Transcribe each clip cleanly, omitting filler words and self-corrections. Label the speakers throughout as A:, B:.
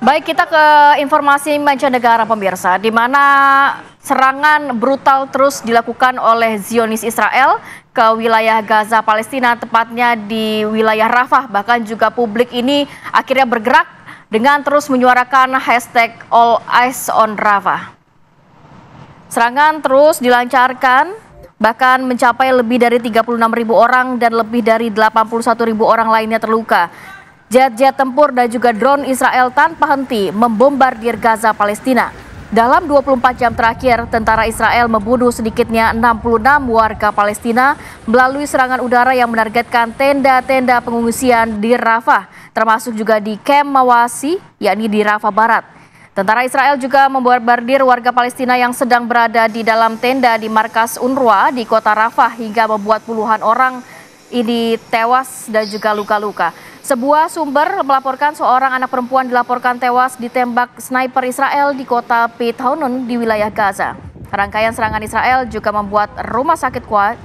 A: Baik, kita ke informasi mancanegara pemirsa, di mana serangan brutal terus dilakukan oleh Zionis Israel ke wilayah Gaza Palestina, tepatnya di wilayah Rafah. Bahkan juga publik ini akhirnya bergerak dengan terus menyuarakan hashtag All Eyes on Rafah. Serangan terus dilancarkan, bahkan mencapai lebih dari 36.000 orang dan lebih dari 81.000 orang lainnya terluka. Jet-jet tempur dan juga drone Israel tanpa henti membombardir Gaza Palestina. Dalam 24 jam terakhir, tentara Israel membunuh sedikitnya 66 warga Palestina melalui serangan udara yang menargetkan tenda-tenda pengungsian di Rafah, termasuk juga di Kem Mawasi, yakni di Rafah Barat. Tentara Israel juga membombardir warga Palestina yang sedang berada di dalam tenda di markas UNRWA di kota Rafah hingga membuat puluhan orang ini tewas dan juga luka-luka. Sebuah sumber melaporkan seorang anak perempuan dilaporkan tewas ditembak sniper Israel di kota Beit Hanun di wilayah Gaza. Rangkaian serangan Israel juga membuat rumah sakit kuat.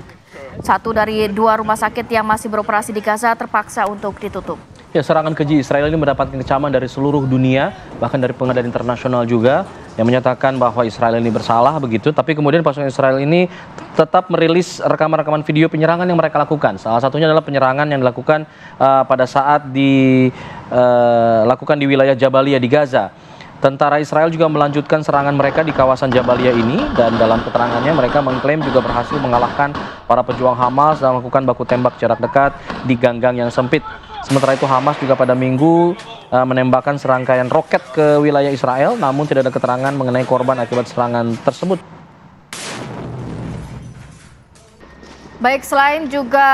A: Satu dari dua rumah sakit yang masih beroperasi di Gaza terpaksa untuk ditutup.
B: Ya, serangan keji Israel ini mendapatkan kecaman dari seluruh dunia, bahkan dari pengadilan internasional juga, yang menyatakan bahwa Israel ini bersalah begitu. Tapi kemudian pasukan Israel ini tetap merilis rekaman-rekaman video penyerangan yang mereka lakukan. Salah satunya adalah penyerangan yang dilakukan pada saat dilakukan di wilayah Jabalia di Gaza. Tentara Israel juga melanjutkan serangan mereka di kawasan Jabalia ini, dan dalam keterangannya mereka mengklaim juga berhasil mengalahkan para pejuang Hamas dan melakukan baku tembak jarak dekat di ganggang yang sempit. Sementara itu Hamas juga pada Minggu menembakkan serangkaian roket ke wilayah Israel, namun tidak ada keterangan mengenai korban akibat serangan tersebut.
A: Baik, selain juga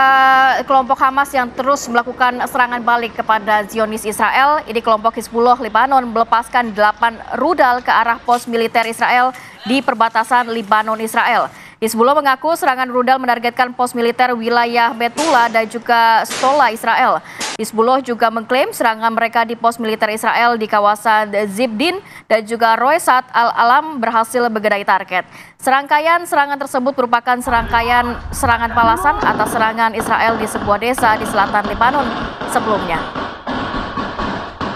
A: kelompok Hamas yang terus melakukan serangan balik kepada Zionis Israel, ini kelompok Hizbullah Lebanon melepaskan 8 rudal ke arah pos militer Israel di perbatasan Lebanon-Israel. Hizbullah mengaku serangan rudal menargetkan pos militer wilayah Betula dan juga Stola Israel. Hizbullah juga mengklaim serangan mereka di pos militer Israel di kawasan Zibdin dan juga Roesat Al-Alam berhasil menggerai target. Serangkaian serangan tersebut merupakan serangkaian serangan balasan atas serangan Israel di sebuah desa di selatan Lebanon sebelumnya.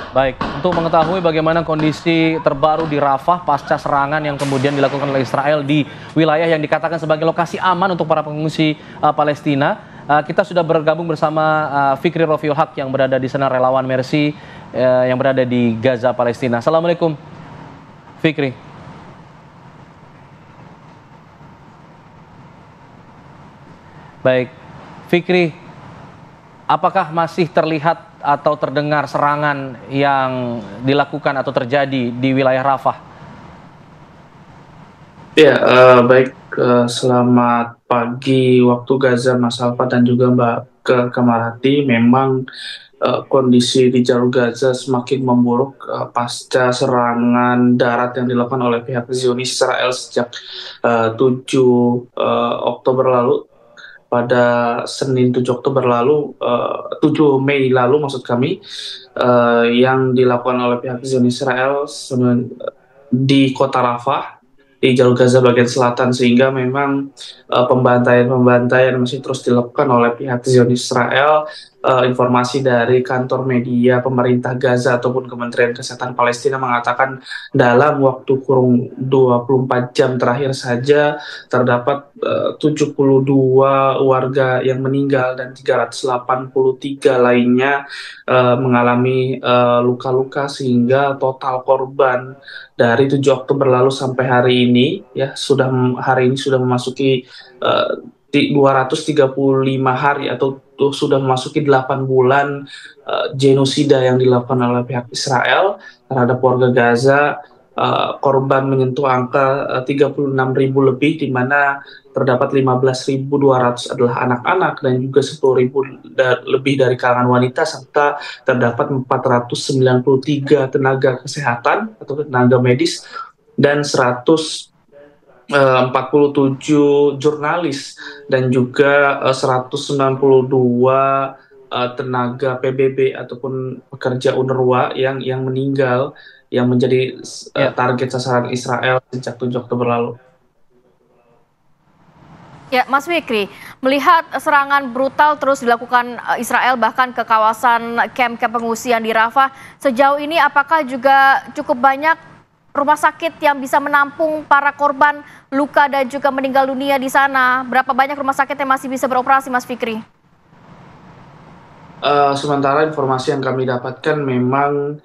B: Baik, untuk mengetahui bagaimana kondisi terbaru di Rafah pasca serangan yang kemudian dilakukan oleh Israel di wilayah yang dikatakan sebagai lokasi aman untuk para pengungsi Palestina, kita sudah bergabung bersama Fikri Rofiul Haq yang berada di sana, relawan Mercy yang berada di Gaza, Palestina. Assalamualaikum, Fikri. Baik, Fikri, apakah masih terlihat atau terdengar serangan yang dilakukan atau terjadi di wilayah Rafah?
C: Ya, baik. Selamat pagi waktu Gaza, Mas Alfa dan juga Mbak Kamarati. Memang kondisi di jalur Gaza semakin memburuk pasca serangan darat yang dilakukan oleh pihak Zionis Israel sejak 7 Oktober lalu. Pada Senin 7 Oktober lalu, 7 Mei lalu maksud kami, yang dilakukan oleh pihak Zionis Israel di kota Rafah, di jalur Gaza bagian selatan, sehingga memang pembantaian masih terus dilakukan oleh pihak Zionis Israel. Informasi dari kantor media pemerintah Gaza ataupun Kementerian Kesehatan Palestina mengatakan dalam waktu kurang 24 jam terakhir saja terdapat 72 warga yang meninggal dan 383 lainnya mengalami luka-luka, sehingga total korban dari 7 Oktober lalu sampai hari ini hari ini sudah memasuki 235 hari atau sudah memasuki 8 bulan genosida yang dilakukan oleh pihak Israel terhadap warga Gaza. Korban menyentuh angka 36.000 lebih, di mana terdapat 15.200 adalah anak-anak dan juga 10.000 lebih dari kalangan wanita, serta terdapat 493 tenaga kesehatan atau tenaga medis dan 147 jurnalis dan juga 192 tenaga PBB ataupun pekerja UNRWA yang meninggal, yang menjadi target sasaran Israel sejak 7 Oktober lalu.
A: Ya, Mas Fikri, melihat serangan brutal terus dilakukan Israel bahkan ke kawasan kamp-kamp pengungsian di Rafah, sejauh ini apakah juga cukup banyak rumah sakit yang bisa menampung para korban luka dan juga meninggal dunia di sana? Berapa banyak rumah sakit yang masih bisa beroperasi, Mas Fikri?
C: Sementara informasi yang kami dapatkan memang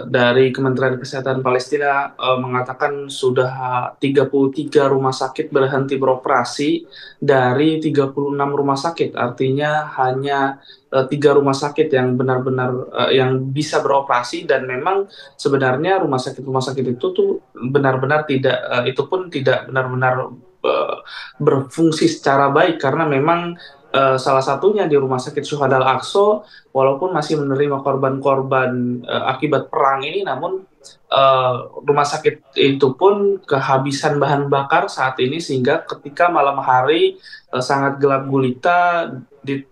C: dari Kementerian Kesehatan Palestina mengatakan sudah 33 rumah sakit berhenti beroperasi dari 36 rumah sakit. Artinya hanya 3 rumah sakit yang benar-benar yang bisa beroperasi, dan memang sebenarnya rumah sakit itu tuh benar-benar tidak itu pun tidak benar-benar berfungsi secara baik, karena memang salah satunya di Rumah Sakit Syuhada Al-Aqsa, walaupun masih menerima korban-korban akibat perang ini, namun rumah sakit itu pun kehabisan bahan bakar saat ini, sehingga ketika malam hari sangat gelap gulita,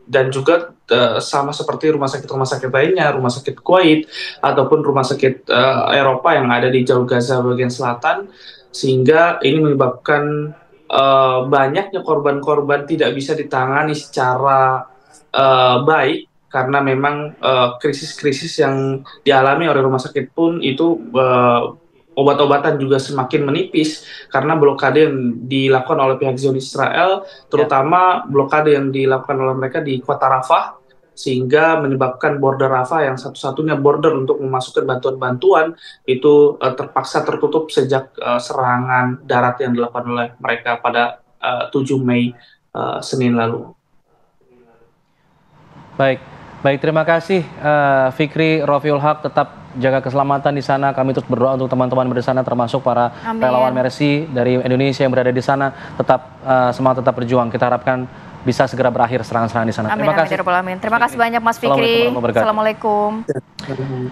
C: dan juga sama seperti rumah sakit lainnya, rumah sakit Kuwait ataupun rumah sakit Eropa yang ada di Jalur Gaza bagian selatan, sehingga ini menyebabkan banyaknya korban-korban tidak bisa ditangani secara baik, karena memang krisis-krisis yang dialami oleh rumah sakit pun itu obat-obatan juga semakin menipis karena blokade yang dilakukan oleh pihak Zionis Israel, terutama blokade yang dilakukan oleh mereka di kota Rafah, sehingga menyebabkan border Rafah yang satu-satunya border untuk memasukkan bantuan-bantuan itu terpaksa tertutup sejak serangan darat yang dilakukan oleh mereka pada 7 Mei Senin lalu.
B: Baik, terima kasih Fikri Rofiul Haq, tetap jaga keselamatan di sana. Kami terus berdoa untuk teman-teman di sana, termasuk para relawan Mercy dari Indonesia yang berada di sana. Tetap semangat, tetap berjuang. Kita harapkan bisa segera berakhir serangan-serangan di sana.
A: Terima kasih. Terima kasih banyak Mas Fikri.
B: Assalamualaikum warahmatullahi wabarakatuh.
A: Assalamualaikum.